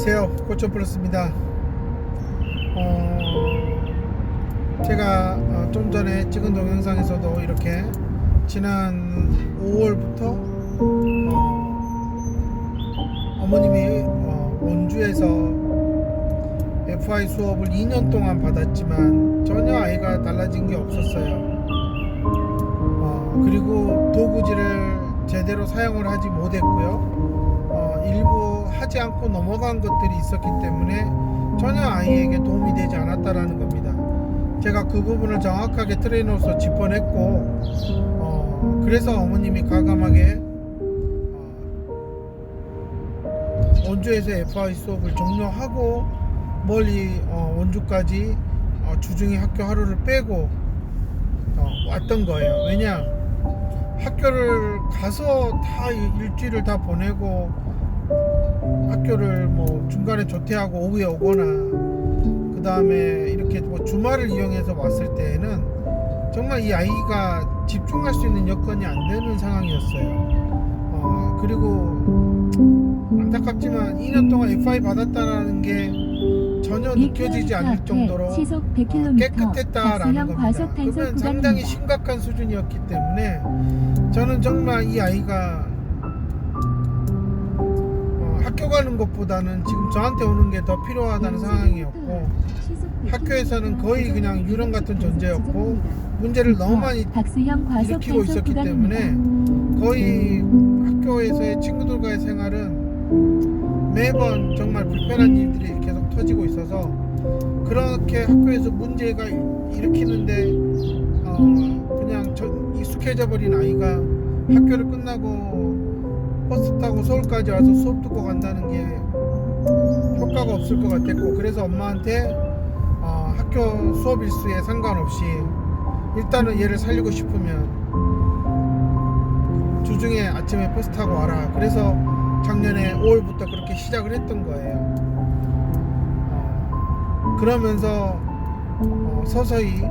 안녕하세요, 코처플러스입니다. 제가 좀 전에 찍은 동영상에서도 이렇게 지난 5월부터 어머님이 원주에서 FI 수업을 2년 동안 받았지만 전혀 아이가 달라진 게 없었어요. 그리고 도구지를 제대로 사용을 하지 못했고요. 일부 하지 않고 넘어간 것들이 있었기 때문에 전혀 아이에게 도움이 되지 않았다라는 겁니다. 제가 그 부분을 정확하게 트레이너로서 짚어냈고, 그래서 어머님이 과감하게 원주에서 FI 수업을 종료하고 멀리 원주까지 주중에 학교 하루를 빼고 왔던 거예요. 왜냐, 학교를 가서 다 일주일을 다 보내고 학교를 뭐 중간에 조퇴하고 오후에 오거나 그 다음에 이렇게 뭐 주말을 이용해서 왔을 때에는 정말 이 아이가 집중할 수 있는 여건이 안 되는 상황이었어요. 그리고 안타깝지만 2년 동안 FI 받았다는 게 전혀 느껴지지 않을 정도로 깨끗했다라는 겁니다. 그러면 상당히 심각한 수준이었기 때문에 저는 정말 이 아이가 학교 가는 것보다는 지금 저한테 오는 게 더 필요하다는 상황이었고, 학교에서는 거의 그냥 유령 같은 존재였고 문제를 너무 많이 일으키고 있었기 때문에 거의 학교에서의 친구들과의 생활은 매번 정말 불편한 일들이 계속 터지고 있어서, 그렇게 학교에서 문제가 일으키는데 그냥 익숙해져 버린 아이가 학교를 끝나고 버스 타고 서울까지 와서 수업 듣고 간다는 게 효과가 없을 것 같았고, 그래서 엄마한테 학교 수업 일수에 상관없이 일단은 얘를 살리고 싶으면 주중에 아침에 버스 타고 와라. 그래서 작년에 5월부터 그렇게 시작을 했던 거예요. 그러면서 서서히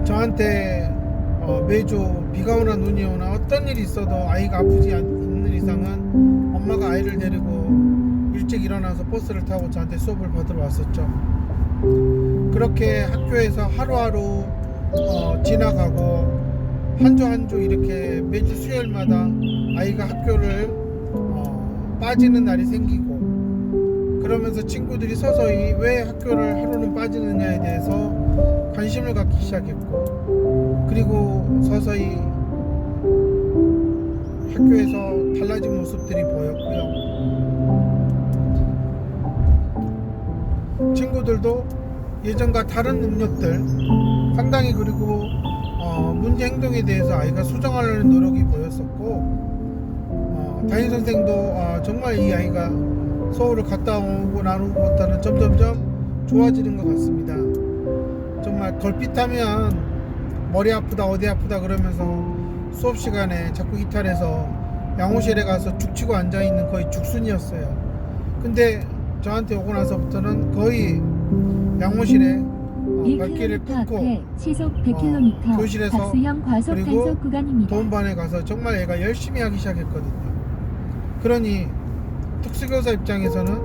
저한테 매주 비가 오나 눈이 오나 어떤 일이 있어도 아이가 아프지 않는 이상은 엄마가 아이를 데리고 일찍 일어나서 버스를 타고 저한테 수업을 받으러 왔었죠. 그렇게 학교에서 하루하루 지나가고 한 주 한 주 이렇게 매주 수요일마다 아이가 학교를 빠지는 날이 생기고, 그러면서 친구들이 서서히 왜 학교를 하루는 빠지느냐에 대해서 관심을 갖기 시작했고, 그리고 서서히 학교에서 달라진 모습들이 보였고요. 친구들도 예전과 다른 능력들 상당히, 그리고 문제 행동에 대해서 아이가 수정하려는 노력이 보였었고, 담임선생도 정말 이 아이가 서울을 갔다 오고 난 후부터는 점점점 좋아지는 것 같습니다. 정말 걸핏하면 머리 아프다 어디 아프다 그러면서 수업 시간에 자꾸 이탈해서 양호실에 가서 죽치고 앉아있는 거의 죽순이었어요. 근데 저한테 오고 나서부터는 거의 양호실에 발길을 끊고 교실에서 그리고 도움반에 가서 정말 얘가 열심히 하기 시작했거든요. 그러니 특수교사 입장에서는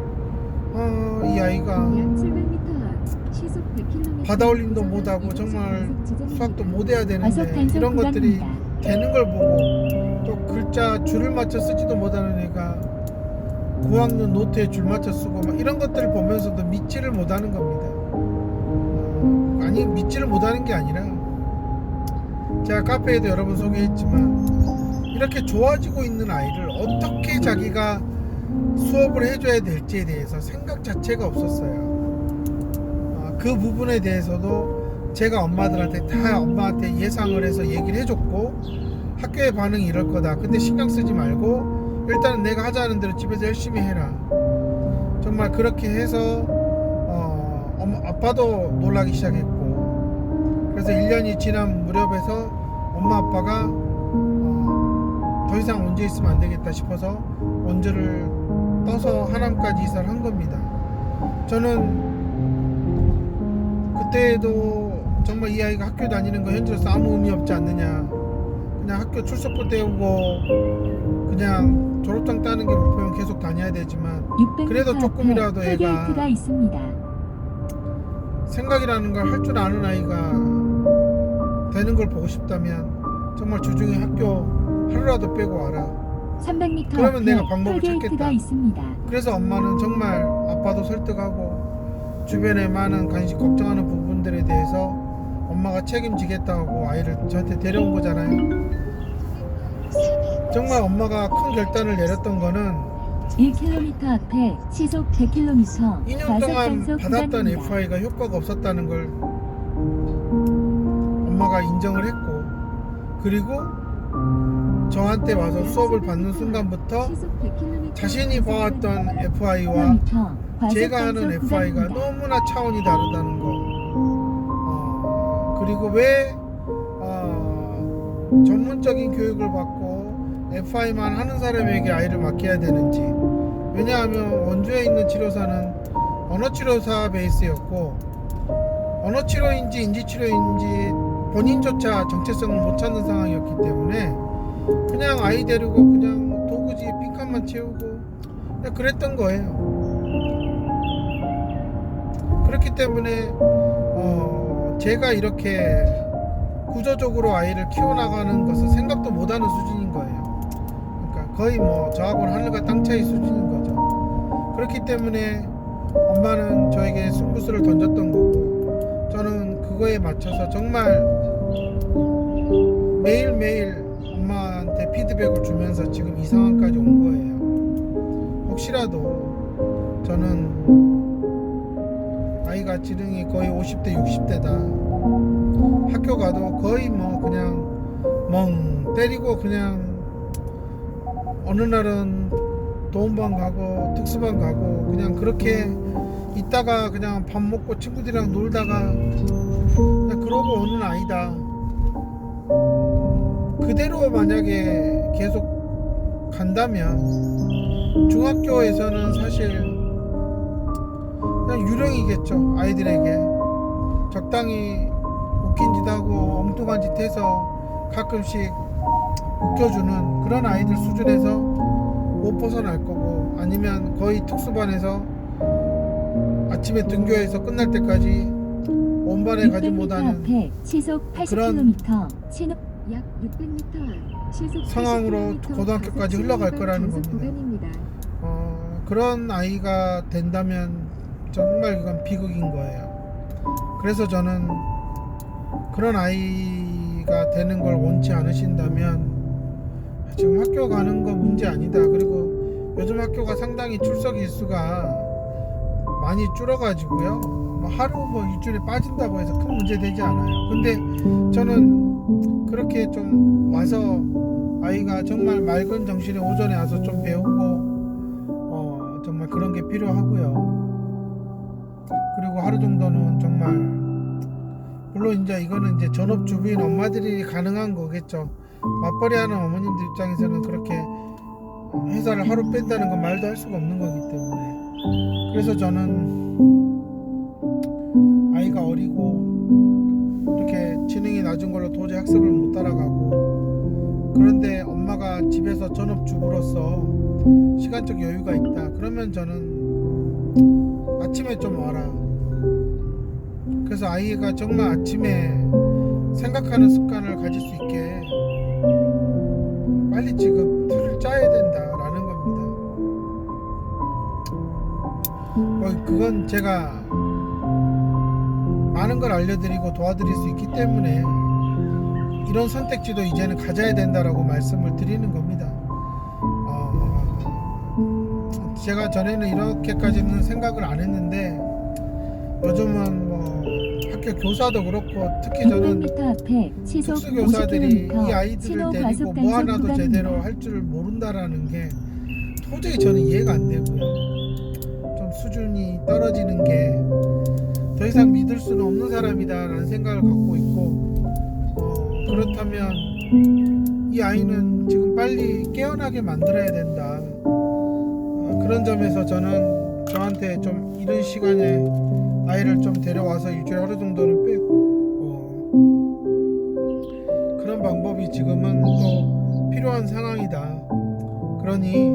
이 아이가 받아올림도 못하고 정말 수학도 못해야 되는데 이런 것들이 되는 걸 보고, 또 글자 줄을 맞춰 쓰지도 못하는 애가 고학년 노트에 줄 맞춰 쓰고 막 이런 것들을 보면서도 믿지를 못하는 겁니다. 아니, 믿지를 못하는 게 아니라 제가 카페에도 여러 번 소개했지만 이렇게 좋아지고 있는 아이를 어떻게 자기가 수업을 해줘야 될지에 대해서 생각 자체가 없었어요. 그 부분에 대해서도 제가 엄마한테 예상을 해서 얘기를 해줬고, 학교의 반응이 이럴 거다. 근데 신경 쓰지 말고 일단은 내가 하자는 대로 집에서 열심히 해라. 정말 그렇게 해서 아빠도 놀라기 시작했고, 그래서 1년이 지난 무렵에서 엄마 아빠가 더 이상 원주에 있으면 안 되겠다 싶어서 원주를 떠서 하남까지 이사를 한 겁니다. 저는 그때도 정말 이 아이가 학교 다니는 거 현재로서 아무 의미 없지 않느냐, 그냥 학교 출석부 때우고 그냥 졸업장 따는 게 목표면 계속 다녀야 되지만 600m 그래도 조금이라도 앞에 애가 톨게이트가 있습니다. 생각이라는 걸 할 줄 아는 아이가 되는 걸 보고 싶다면 정말 주중에 학교 하루라도 빼고 와라. 300m 그러면 앞에 내가 방법을 톨게이트가 찾겠다. 있습니다. 그래서 엄마는 정말 아빠도 설득하고 주변에 많은 간식 걱정하는 부분들에 대해서 엄마가 책임지겠다고 아이를 저한테 데려온 거잖아요. 정말 엄마가 큰 결단을 내렸던 거는 1km 앞에 시속 100km 2년 동안 과속 받았던 구간입니다. FI가 효과가 없었다는 걸 엄마가 인정을 했고, 그리고 저한테 와서 수업을 받는 순간부터 시속 100km 자신이 봐왔던 FI와 제가 하는 FI가 너무나 차원이 다르다는 거, 그리고 왜 전문적인 교육을 받고 FI만 하는 사람에게 아이를 맡겨야 되는지. 왜냐하면 원주에 있는 치료사는 언어치료사 베이스였고, 언어치료인지 인지치료인지 본인조차 정체성을 못 찾는 상황이었기 때문에 그냥 아이 데리고 그냥 도구지에 빈칸만 채우고 그냥 그랬던 거예요. 그렇기 때문에 제가 이렇게 구조적으로 아이를 키워나가는 것을 생각도 못하는 수준인 거예요. 그러니까 거의 뭐 저하고는 하늘과 땅 차이 수준인 거죠. 그렇기 때문에 엄마는 저에게 승부수를 던졌던 거고, 저는 그거에 맞춰서 정말 매일매일 엄마한테 피드백을 주면서 지금 이 상황까지 온 거예요. 혹시라도 저는 아이가 지능이 거의 50대 60대다, 학교 가도 거의 뭐 그냥 멍 때리고 그냥 어느 날은 도움반 가고 특수반 가고 그냥 그렇게 있다가 그냥 밥 먹고 친구들이랑 놀다가 그냥 그러고 오는 아이다. 그대로 만약에 계속 간다면 중학교에서는 사실 그냥 유령이겠죠. 아이들에게 적당히 웃긴 짓 하고 엉뚱한 짓 해서 가끔씩 웃겨주는 그런 아이들 수준에서 못 벗어날 거고, 아니면 거의 특수반에서 아침에 등교해서 끝날 때까지 원반에 가지 600m 못하는 앞에 시속 그런 80km 신호 약 600m 앞 시속 상황으로 80km 고등학교까지 과속 흘러갈 신호위반 거라는 단속 겁니다. 구간입니다. 그런 아이가 된다면 정말 이건 비극인 거예요. 그래서 저는 그런 아이가 되는 걸 원치 않으신다면 지금 학교 가는 거 문제 아니다. 그리고 요즘 학교가 상당히 출석 일수가 많이 줄어가지고요, 뭐 하루 뭐 일주일에 빠진다고 해서 큰 문제 되지 않아요. 근데 저는 그렇게 좀 와서 아이가 정말 맑은 정신에 오전에 와서 좀 배우고 정말 그런 게 필요하고요. 그리고 하루 정도는 정말, 물론 이제 이거는 이제 전업주부인 엄마들이 가능한 거겠죠. 맞벌이 하는 어머님들 입장에서는 그렇게 회사를 하루 뺀다는 건 말도 할 수가 없는 거기 때문에. 그래서 저는 아이가 어리고 이렇게 지능이 낮은 걸로 도저히 학습을 못 따라가고, 그런데 엄마가 집에서 전업주부로서 시간적 여유가 있다, 그러면 저는 아침에 좀 와라. 그래서 아이가 정말 아침에 생각하는 습관을 가질 수 있게 빨리 지금 틀을 짜야 된다라는 겁니다. 그건 제가 많은 걸 알려드리고 도와드릴 수 있기 때문에 이런 선택지도 이제는 가져야 된다라고 말씀을 드리는 겁니다. 제가 전에는 이렇게까지는 생각을 안 했는데 요즘은 뭐 학교 교사도 그렇고 특히 저는 600m 앞에 시속 특수교사들이 50km 이 아이들을 신호 데리고 과속 뭐 단속 하나도 제대로 구간입니다. 할 줄 모른다라는 게 도저히 저는 이해가 안 되고요. 좀 수준이 떨어지는 게 더 이상 믿을 수는 없는 사람이다라는 생각을 갖고 있고, 그렇다면 이 아이는 지금 빨리 깨어나게 만들어야 된다. 그런 점에서 저는 저한테 좀 이른 시간에 아이를 좀 데려와서 일주일에 하루 정도는 빼고 그런 방법이 지금은 또 필요한 상황이다. 그러니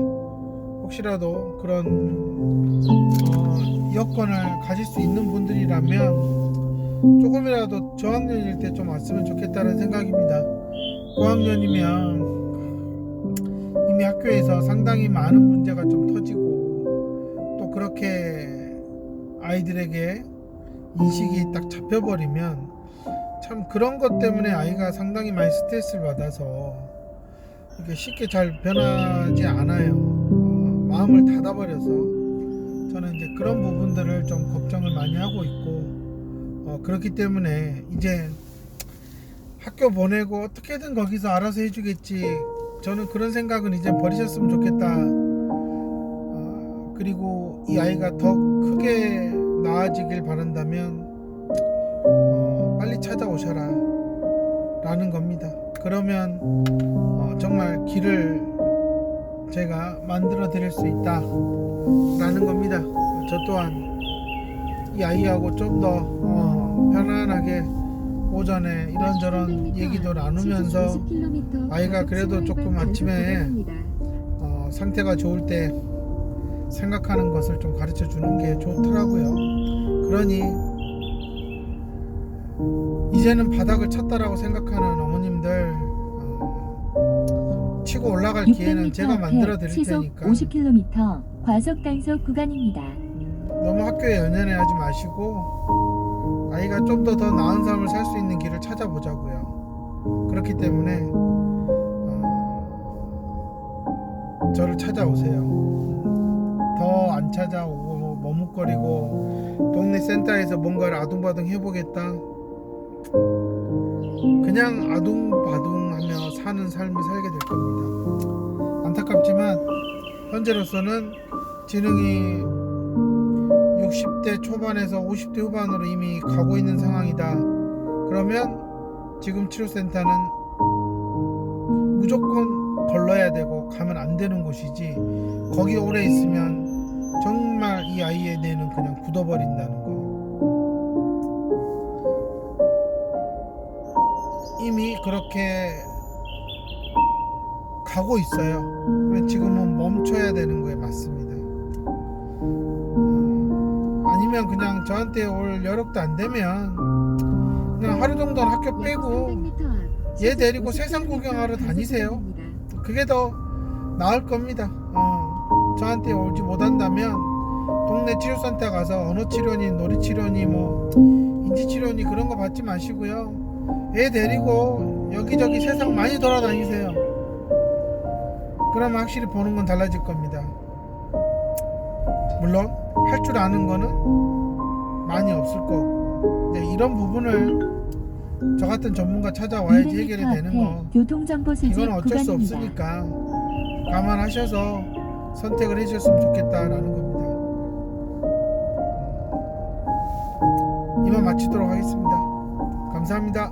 혹시라도 그런 여건을 가질 수 있는 분들이라면 조금이라도 저학년일 때 좀 왔으면 좋겠다는 생각입니다. 고학년이면 이미 학교에서 상당히 많은 문제가 좀 터지고 또 그렇게 아이들에게 인식이 딱 잡혀버리면 참 그런 것 때문에 아이가 상당히 많이 스트레스를 받아서 이게 쉽게 잘 변하지 않아요. 마음을 닫아버려서 저는 이제 그런 부분들을 좀 걱정을 많이 하고 있고 그렇기 때문에 이제 학교 보내고 어떻게든 거기서 알아서 해주겠지. 저는 그런 생각은 이제 버리셨으면 좋겠다. 그리고 이 아이가 더 크게 나아지길 바란다면 빨리 찾아오셔라 라는 겁니다. 그러면 정말 길을 제가 만들어 드릴 수 있다 라는 겁니다. 저 또한 이 아이하고 좀 더 편안하게 오전에 이런저런 얘기도 나누면서 아이가 그래도 조금 아침에 상태가 좋을 때 생각하는 것을 좀 가르쳐 주는 게 좋더라고요. 그러니 이제는 바닥을 쳤다라고 생각하는 어머님들 치고 올라갈 기회는 제가 만들어 드릴 테니까 50km 과속 단속 구간입니다. 너무 학교에 연연해하지 마시고 아이가 좀 더 나은 삶을 살 수 있는 길을 찾아보자고요. 그렇기 때문에 저를 찾아오세요. 더 안 찾아오고 머뭇거리고 동네 센터에서 뭔가를 아둥바둥 해보겠다, 그냥 아둥바둥하며 사는 삶을 살게 될 겁니다. 안타깝지만 현재로서는 지능이 60대 초반에서 50대 후반으로 이미 가고 있는 상황이다. 그러면 지금 치료센터는 무조건 걸러야 되고 가면 안 되는 곳이지, 거기 오래 있으면 정말 이 아이의 뇌는 그냥 굳어버린다는 거. 이미 그렇게 가고 있어요. 지금은 멈춰야 되는 거에 맞습니다. 아니면 그냥 저한테 올 여력도 안 되면 그냥 하루 정도는 학교 빼고 얘 데리고 세상 구경하러 다니세요. 그게 더 나을 겁니다. 저한테 오지 못한다면 동네 치료센터 가서 언어치료니 놀이치료니 뭐 인지치료니 그런 거 받지 마시고요, 얘 데리고 여기저기 세상 많이 돌아다니세요. 그러면 확실히 보는 건 달라질 겁니다. 물론 할 줄 아는 거는 많이 없을 거고, 이런 부분을 저 같은 전문가 찾아와야지 해결이 되는 거, 교통정보 수집 이건 어쩔 수 구간입니다. 없으니까 감안하셔서 선택을 해주셨으면 좋겠다라는 겁니다. 이만 마치도록 하겠습니다. 감사합니다.